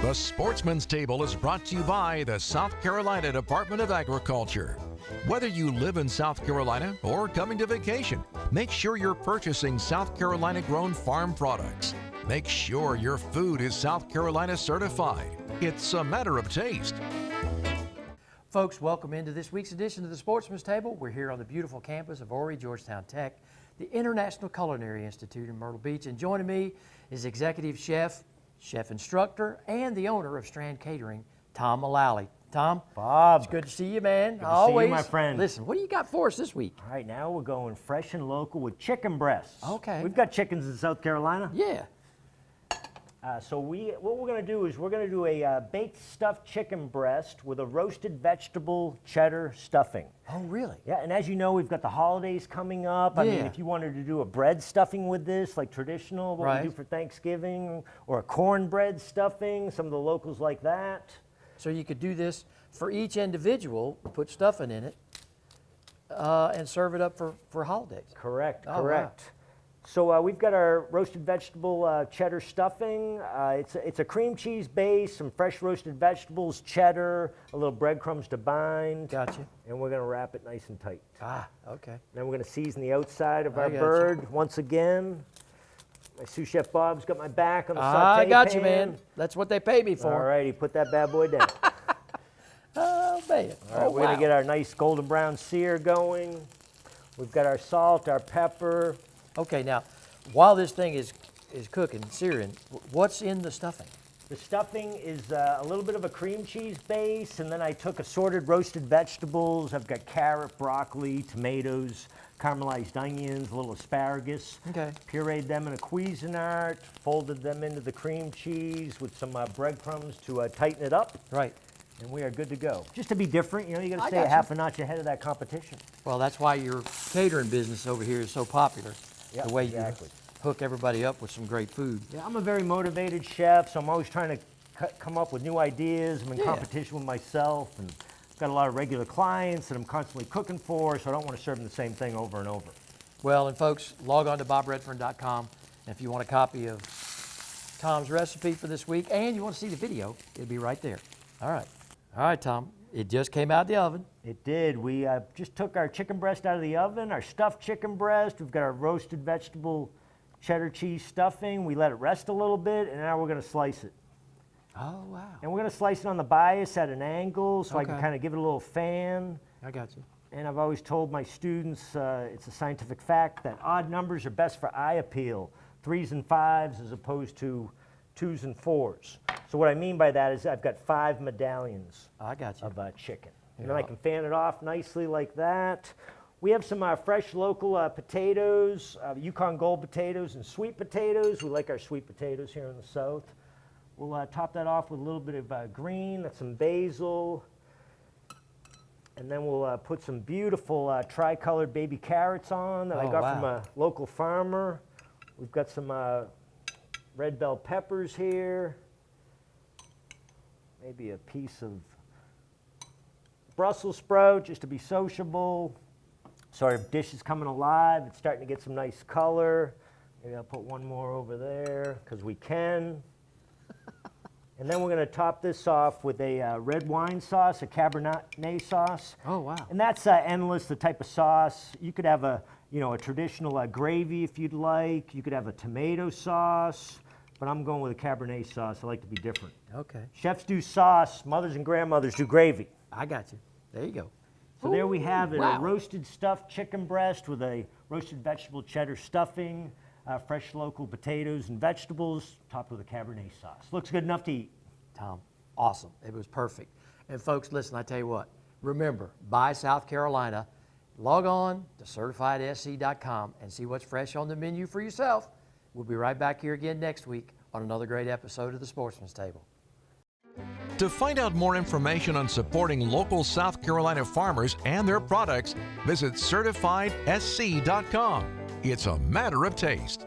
The Sportsman's Table is brought to you by the South Carolina Department of Agriculture. Whether you live in South Carolina or coming to vacation, make sure you're purchasing South Carolina-grown farm products. Make sure your food is South Carolina certified. It's a matter of taste. Folks, welcome into this week's edition of the Sportsman's Table. We're here on the beautiful campus of Horry Georgetown Tech, the International Culinary Institute in Myrtle Beach. And joining me is Executive Chef, Chef Instructor, and the owner of Strand Catering, Tom Mullally. Tom, Bob, it's good to see you, man. Good to see you, my friend. Listen, what do you got for us this week? All right, now we're going fresh and local with chicken breasts. Okay. We've got chickens in South Carolina. Yeah. What we're going to do is we're going to do a baked stuffed chicken breast with a roasted vegetable cheddar stuffing. Oh, really? Yeah, and as you know, we've got the holidays coming up. I mean, if you wanted to do a bread stuffing with this, like traditional, what we do for Thanksgiving, or a cornbread stuffing, some of the locals like that. So you could do this for each individual, put stuffing in it, and serve it up for holidays. Correct, Oh, correct. Wow. So we've got our roasted vegetable cheddar stuffing. It's a cream cheese base, some fresh roasted vegetables, cheddar, a little breadcrumbs to bind. Gotcha. And we're going to wrap it nice and tight. Ah, okay. Then we're going to season the outside of our I gotcha. bird once again. My sous chef Bob's got my back on the saute I got you, pan. man. That's what they pay me for. All righty, put that bad boy down. Oh, man. All right, we're going to get our nice golden brown sear going. We've got our salt, our pepper. Okay, now, while this thing is cooking, searing, what's in the stuffing? The stuffing is a little bit of a cream cheese base, and then I took assorted roasted vegetables. I've got carrot, broccoli, tomatoes, caramelized onions, a little asparagus. Okay. Pureed them in a Cuisinart, folded them into the cream cheese with some breadcrumbs to tighten it up. Right. And we are good to go. Just to be different, you know, you got to stay a gotcha. half a notch ahead of that competition. Well, that's why your catering business over here is so popular. Yep, the way exactly. you hook everybody up with some great food. Yeah, I'm a very motivated chef, so I'm always trying to come up with new ideas. I'm in competition with myself, and I've got a lot of regular clients that I'm constantly cooking for, so I don't want to serve them the same thing over and over. Well, and folks, log on to bobredfern.com, and if you want a copy of Tom's recipe for this week, and you want to see the video, it'll be right there. All right. All right, Tom. It just came out of the oven. It did. We just took our chicken breast out of the oven, our stuffed chicken breast. We've got our roasted vegetable cheddar cheese stuffing. We let it rest a little bit, and now we're going to slice it. Oh, wow. And we're going to slice it on the bias at an angle so I can Okay. kind of give it a little fan. I got you. And I've always told my students it's a scientific fact that odd numbers are best for eye appeal, 3s and 5s as opposed to 2s and 4s. So what I mean by that is I've got 5 medallions I got you. of chicken. And then I can fan it off nicely like that. We have some fresh local potatoes, Yukon Gold potatoes and sweet potatoes. We like our sweet potatoes here in the South. We'll top that off with a little bit of green, that's some basil. And then we'll put some beautiful tri-colored baby carrots on that I got from a local farmer. We've got some red bell peppers here. Maybe a piece of Brussels sprout just to be sociable. So our dish is coming alive. It's starting to get some nice color. Maybe I'll put one more over there because we can. And then we're going to top this off with a red wine sauce, a Cabernet sauce. Oh, wow. And that's endless, the type of sauce. You could have a traditional gravy if you'd like. You could have a tomato sauce. But I'm going with a Cabernet sauce. I like to be different. Okay. Chefs do sauce. Mothers and grandmothers do gravy. I got you. There you go. So there we have it, wow. a roasted stuffed chicken breast with a roasted vegetable cheddar stuffing, fresh local potatoes and vegetables, topped with a Cabernet sauce. Looks good enough to eat. Tom, awesome. It was perfect. And folks, listen, I tell you what, remember, buy South Carolina. Log on to CertifiedSC.com and see what's fresh on the menu for yourself. We'll be right back here again next week on another great episode of the Sportsman's Table. To find out more information on supporting local South Carolina farmers and their products, visit CertifiedSC.com. It's a matter of taste.